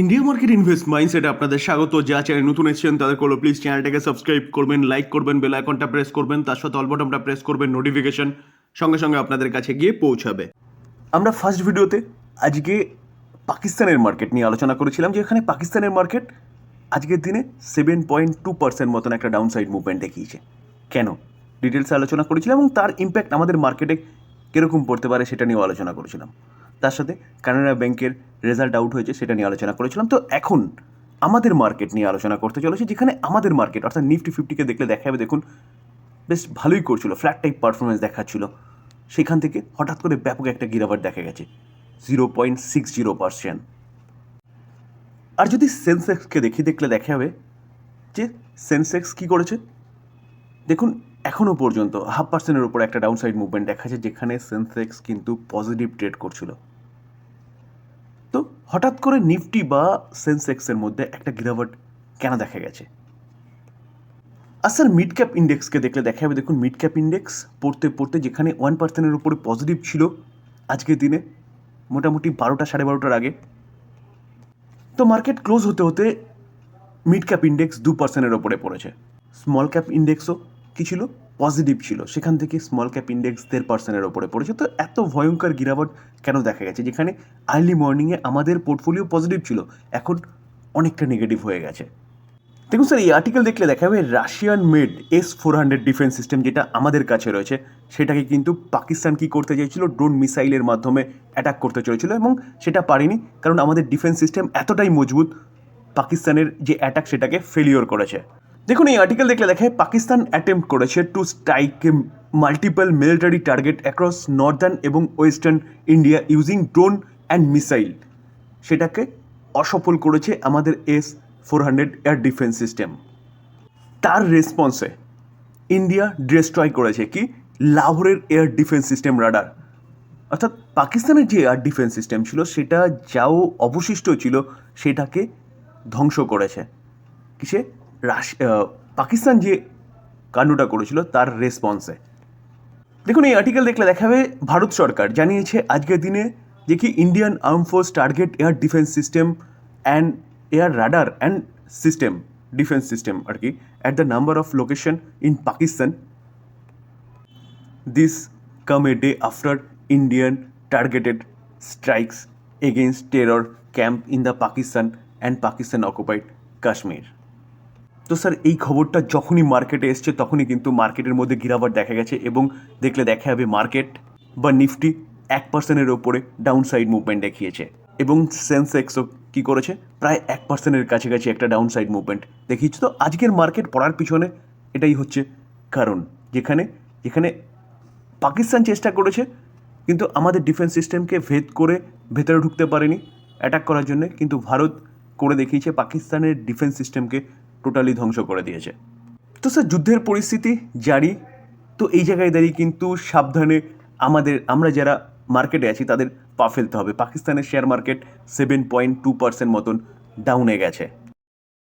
India market invest মাইন্ডসেটে আপনাদের স্বাগত। যা চ্যানেল নতুন এসেছেন তাদের করলো প্লিজ চ্যানেলটাকে সাবস্ক্রাইব করবেন, লাইক করবেন, বেল আইকনটা প্রেস করবেন, তার সাথে অল বাটনটা প্রেস করবেন, নোটিফিকেশন সঙ্গে সঙ্গে আপনাদের কাছে গিয়ে পৌঁছাবে। আমরা ফার্স্ট ভিডিওতে আজকে পাকিস্তানের মার্কেট নিয়ে আলোচনা করেছিলাম, যে এখানে পাকিস্তানের মার্কেট আজকের দিনে 7.2% মতন একটা ডাউন সাইড মুভমেন্ট দেখিয়েছে। কেন ডিটেলসে আলোচনা করেছিলাম এবং তার ইম্প্যাক্ট আমাদের মার্কেটে কীরকম পড়তে পারে সেটা নিয়েও আলোচনা করেছিলাম। তার সাথে কানাডা ব্যাংকের রেজাল্ট আউট হয়েছে সেটা নিয়ে আলোচনা করেছিলাম। তো এখন আমাদের মার্কেট নিয়ে আলোচনা করতে চলেছে, যেখানে আমাদের মার্কেট অর্থাৎ নিফটি 50-কে দেখলে দেখা যাবে, দেখুন বেশ ভালোই করছিল, ফ্ল্যাট টাইপ পারফরমেন্স দেখাচ্ছিল। সেখান থেকে হঠাৎ করে ব্যাপক একটা গিরাবাট দেখা গেছে 0.60%। আর যদি সেন্সেক্সকে দেখলে দেখা যাবে যে সেন্সেক্স কী করেছে, দেখুন এখনও পর্যন্ত 0.5%-এর উপর একটা ডাউন সাইড মুভমেন্ট দেখাচ্ছে, যেখানে সেন্সেক্স কিন্তু পজিটিভ ট্রেড করছিল। তো হঠাৎ করে নিফটি বা সেন্সেক্সের মধ্যে একটা গিরাবাট কেন দেখা গেছে? আর স্যার মিড ক্যাপ ইন্ডেক্সকে দেখলে দেখা যাবে, দেখুন মিড ক্যাপ ইন্ডেক্স পড়তে যেখানে 1%-এর উপরে পজিটিভ ছিল আজকের দিনে মোটামুটি 12টা 12:30টার আগে, তো মার্কেট ক্লোজ হতে হতে মিড ক্যাপ ইন্ডেক্স 2%-এর ওপরে পড়েছে। স্মল ক্যাপ ইন্ডেক্সও কী ছিল, পজিটিভ ছিল, সেখান থেকে স্মল ক্যাপ ইন্ডেক্স 1.5%-এর ওপরে পড়েছে। তো এত ভয়ঙ্কর গিরাবাট কেন দেখা গেছে, যেখানে আর্লি মর্নিংয়ে আমাদের পোর্টফোলিও পজিটিভ ছিল, এখন অনেকটা নেগেটিভ হয়ে গেছে? দেখুন স্যার, এই আর্টিকেল দেখলে দেখা যাবে Russian made S-400 defence system যেটা আমাদের কাছে রয়েছে, সেটাকে কিন্তু পাকিস্তান কী করতে চাইছিল, ড্রোন মিসাইলের মাধ্যমে অ্যাটাক করতে চলেছিল, এবং সেটা পারেনি, কারণ আমাদের ডিফেন্স সিস্টেম এতটাই মজবুত, পাকিস্তানের যে অ্যাটাক সেটাকে ফেলিওর করেছে। দেখুন এই আর্টিকেল দেখলে দেখা যায় পাকিস্তান অ্যাটেম্প্ট করেছে to strike multiple military target across northern এবং western India using drone and missile, সেটাকে অসফল করেছে আমাদের S-400 এয়ার ডিফেন্স সিস্টেম। তার রেসপন্সে ইন্ডিয়া ডিস্ট্রয় করেছে কি, লাহোরের এয়ার ডিফেন্স সিস্টেম রাডার, অর্থাৎ পাকিস্তানের যে এয়ার ডিফেন্স সিস্টেম ছিল সেটা যাও অবশিষ্ট ছিল সেটাকে ধ্বংস করেছে। কিসে? পাকিস্তান যে কাণ্ডটা করেছিল তার রেসপন্সে। দেখুন এই আর্টিকেল দেখলে দেখাবে ভারত সরকার জানিয়েছে আজকের দিনে যে কি Indian arm force target air defence system and air radar and system defence system আর কি at the number of location in Pakistan. This came a day after Indian targeted strikes against terror camp in the Pakistan and Pakistan occupied Kashmir. তো sir এই খবরটা যখনই মার্কেটে এসছে তখনই কিন্তু মার্কেটের মধ্যে গিরাবাট দেখা গেছে, এবং দেখলে দেখা যাবে মার্কেট বা নিফটি 1%-এর ওপরে ডাউন সাইড মুভমেন্ট দেখিয়েছে, এবং সেন্সেক্সও কী করেছে, প্রায় 1%-এর কাছাকাছি একটা ডাউন সাইড মুভমেন্ট দেখিয়েছে। তো আজকের মার্কেট পড়ার পিছনে এটাই হচ্ছে কারণ, যেখানে পাকিস্তান চেষ্টা করেছে কিন্তু আমাদের ডিফেন্স সিস্টেমকে ভেদ করে ভেতরে ঢুকতে পারেনি অ্যাটাক করার জন্য, কিন্তু ভারত করে দেখিয়েছে পাকিস্তানের ডিফেন্স সিস্টেমকে টোটালি ধ্বংস করে দিয়েছে। তো স্যার যুদ্ধের পরিস্থিতি জারি, তো এই জায়গায় দাঁড়িয়ে কিন্তু সাবধানে আমরা যারা মার্কেটে আছি তাদের পা ফেলতে হবে। পাকিস্তানের শেয়ার মার্কেট 7.2% মতন ডাউনে গেছে।